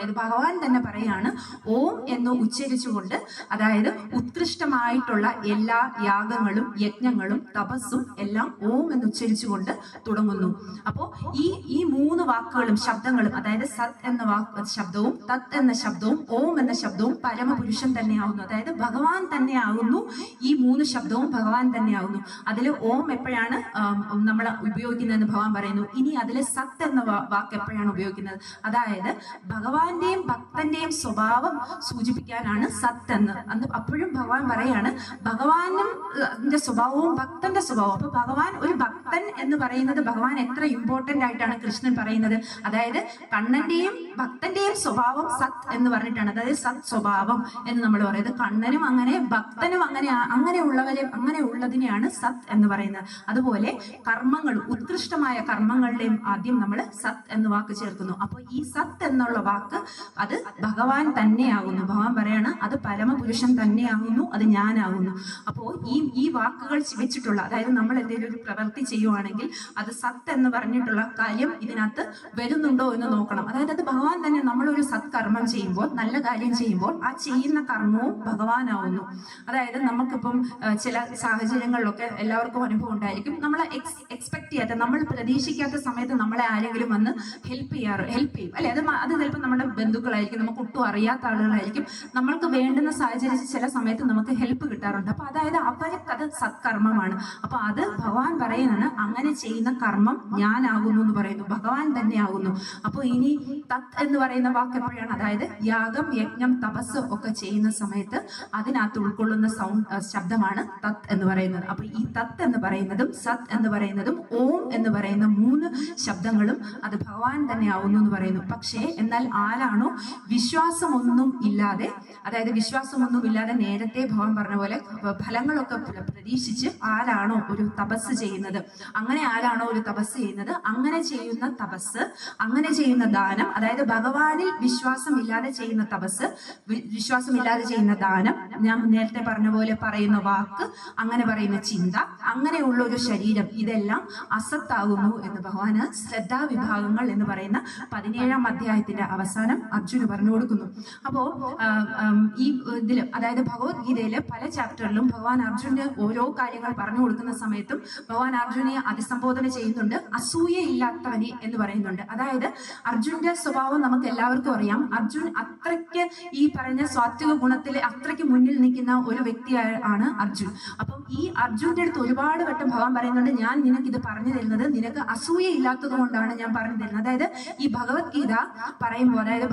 പറയുന്നത്. ഭഗവാൻ തന്നെ പറയാണ് ഓം എന്ന് ഉച്ചരിച്ചുകൊണ്ട്, അതായത് ഉത്കൃഷ്ടമായിട്ടുള്ള എല്ലാ യാഗങ്ങളും യജ്ഞങ്ങളും തപസ്സും എല്ലാം ഓം എന്ന് ഉച്ചരിച്ചുകൊണ്ട് തുടങ്ങുന്നു. അപ്പോ ഈ മൂന്ന് വാക്കുകളും ശബ്ദങ്ങളും, അതായത് സത് എന്ന ശബ്ദവും തത് എന്ന ശബ്ദവും ഓം എന്ന ശബ്ദവും പരമപുരുഷൻ തന്നെയാവുന്നു. അതായത് ഭഗവാൻ തന്നെയാകുന്നു. ഈ മൂന്ന് ശബ്ദവും ഭഗവാൻ തന്നെയാവുന്നു. അതിൽ ഓം എപ്പോഴാണ് നമ്മൾ ഉപയോഗിക്കുന്നതെന്ന് ഭഗവാൻ പറയുന്നു. ഇനി അതിൽ സത്ത് എന്ന വാക്ക് എപ്പോഴാണ് ഉപയോഗിക്കുന്നത്? അതായത് ഭഗവാന്റെയും ഭക്തന്റെയും സ്വഭാവം സൂചിപ്പിക്കാനാണ് സത്ത് എന്ന്. അപ്പോഴും ഭഗവാൻ പറയാണ് ഭഗവാന്റെ സ്വഭാവവും ഭക്തന്റെ സ്വഭാവവും. അപ്പൊ ഭഗവാൻ ഒരു ഭക്തൻ എന്ന് പറയുന്നത് ഭഗവാൻ എത്ര ഇമ്പോർട്ടന്റ് ആയിട്ടാണ് കൃഷ്ണൻ പറയുന്നത്. അതായത് കണ്ണന്റെയും ഭക്തന്റെയും സ്വഭാവം സത് എന്ന് പറഞ്ഞിട്ടാണ്. അതായത് സത് സ്വഭാവം എന്ന് നമ്മൾ പറയുന്നത്. കണ്ണനും അങ്ങനെ ഭക്തനും അങ്ങനെ ഉള്ളതിനെയാണ് സത് എന്ന് പറയുന്നത്. അതുപോലെ കർമ്മങ്ങളും ഉത്കൃഷ്ടമായ കർമ്മങ്ങളുടെയും ആദ്യം നമ്മൾ സത് എന്ന വാക്ക് ചേർക്കുന്നു. അപ്പൊ ഈ സത് എന്നുള്ള വാക്ക് അത് ഭഗവാൻ തന്നെയാകുന്നു. ഭഗവാൻ പറയാണ് അത് പരമപുരുഷൻ തന്നെയാകുന്നു, അത് ഞാനാകുന്നു. അപ്പോ ഈ വാക്കുകൾ വെച്ചിട്ടുള്ള, അതായത് നമ്മൾ എന്തെങ്കിലും ഒരു പ്രവൃത്തി ചെയ്യുവാണെങ്കിൽ അത് സത്ത് എന്ന് പറഞ്ഞിട്ടുള്ള കാര്യം ഇതിനകത്ത് വരുന്നുണ്ടോ എന്ന് നോക്കണം. അതായത് അത് ഭഗവാൻ തന്നെ. നമ്മളൊരു സത്കർമ്മം ചെയ്യുമ്പോൾ, നല്ല കാര്യം ചെയ്യുമ്പോൾ ആ ചെയ്യുന്ന കർമ്മവും ഭഗവാനാവുന്നു. അതായത് നമുക്കിപ്പം ചില സാഹചര്യങ്ങളിലൊക്കെ എല്ലാവർക്കും അനുഭവം ഉണ്ടായിരിക്കും. നമ്മളെ എക്സ്പെക്ട് ചെയ്യാത്ത, നമ്മൾ പ്രതീക്ഷിക്കാത്ത സമയത്ത് നമ്മളെ ആരെങ്കിലും വന്ന് ഹെൽപ്പ് ചെയ്യും അല്ലെ. അത് ചിലപ്പോൾ നമ്മുടെ ബന്ധുക്കളായിരിക്കും, നമുക്ക് ഒട്ടും അറിയാത്ത ആളുകളായിരിക്കും. നമ്മൾക്ക് വേണ്ടുന്ന സാഹചര്യത്തിൽ ചില സമയത്ത് നമുക്ക് ഹെൽപ്പ് കിട്ടാറുണ്ട്. അപ്പൊ അതായത് അവർക്കത് സത്കർമ്മമാണ്. അപ്പൊ അത് ഭഗവാൻ പറയുന്നതാണ് അങ്ങനെ ചെയ്യുന്ന കർമ്മം ഞാനാകുന്നു എന്ന് പറയുന്നു, ഭഗവാൻ തന്നെ ആകുന്നു. അപ്പൊ ഇനി തത് എന്ന് പറയുന്ന വാക്ക് എപ്പോഴാണ്? അതായത് യാഗം യജ്ഞം തപസ് ഒക്കെ ചെയ്യുന്ന സമയത്ത് അതിനകത്ത് ഉൾക്കൊള്ളുന്ന ശബ്ദമാണ് തത് എന്ന് പറയുന്നത്. അപ്പൊ ഈ തത് എന്ന് പറയുന്നതും സത് എന്ന് പറയുന്നതും ഓം എന്ന് പറയുന്ന മൂന്ന് ശബ്ദങ്ങളും അത് ഭഗവാൻ തന്നെ ആവുന്നു എന്ന് പറയുന്നു. പക്ഷേ എന്നാൽ ആരാണോ വിശ്വാസമൊന്നും ഇല്ലാതെ, അതായത് വിശ്വാസമൊന്നും ഇല്ലാതെ നേരത്തെ ഭഗവാൻ പറഞ്ഞ പോലെ ഫലങ്ങളൊക്കെ പ്രതീക്ഷിച്ച് ആരാണോ ഒരു തപസ് ചെയ്യുന്നത്, അങ്ങനെ ആരാണോ ഒരു തപസ് ചെയ്യുന്നത്, അങ്ങനെ ചെയ്യുന്ന തപസ്, അങ്ങനെ ചെയ്യുന്ന ദാനം, അതായത് ഭഗവാനിൽ വിശ്വാസമില്ലാതെ ചെയ്യുന്ന തപസ്, വിശ്വാസമില്ലാതെ ചെയ്യുന്ന ദാനം, ഞാൻ നേരത്തെ പറഞ്ഞ പോലെ പറയുന്ന വാക്ക്, അങ്ങനെ പറയുന്ന ചിന്ത, അങ്ങനെയുള്ള ഒരു ശരീരം, ഇതെല്ലാം അസത്താകുന്നു എന്ന് ഭഗവാന് ശ്രദ്ധാവിഭാഗങ്ങൾ എന്ന് പറയുന്ന 17-ാം അധ്യായത്തിന്റെ അവസാനം അർജുന് പറഞ്ഞു കൊടുക്കുന്നു. അപ്പോ ഈ ഇതില്, അതായത് ഭഗവത്ഗീതയില് പല ചാപ്റ്ററിലും ഭഗവാൻ അർജുന് ഓരോ കാര്യങ്ങൾ പറഞ്ഞു കൊടുക്കുന്ന സമയത്തും ഭഗവാൻ അർജുനെ അഭിസംബോധന ചെയ്യുന്നുണ്ട്. അസൂയയില്ലാത്തവനെ എന്ന് പറയുന്നുണ്ട്. അതായത് അർജുന്റെ സ്വഭാവം നമുക്ക് എല്ലാവർക്കും അറിയാം. അർജുൻ അത്രയ്ക്ക് ഈ പറഞ്ഞ സാത്വിക ഗുണത്തിൽ അത്രയ്ക്ക് മുന്നിൽ നിൽക്കുന്ന ഒരു വ്യക്തിയാണ് അർജുൻ. അപ്പം ഈ അർജുന്റെ അടുത്ത് ഒരുപാട് വട്ടം ഭഗവാൻ പറയുന്നുണ്ട്, ഞാൻ നിനക്ക് ഇത് പറഞ്ഞു തരുന്നത് നിനക്ക് അസൂയ ഇല്ലാത്തത് കൊണ്ടാണ് ഞാൻ പറഞ്ഞു തരുന്നത്. അതായത് ഈ ഭഗവത്ഗീത പറയുമ്പോൾ, അതായത്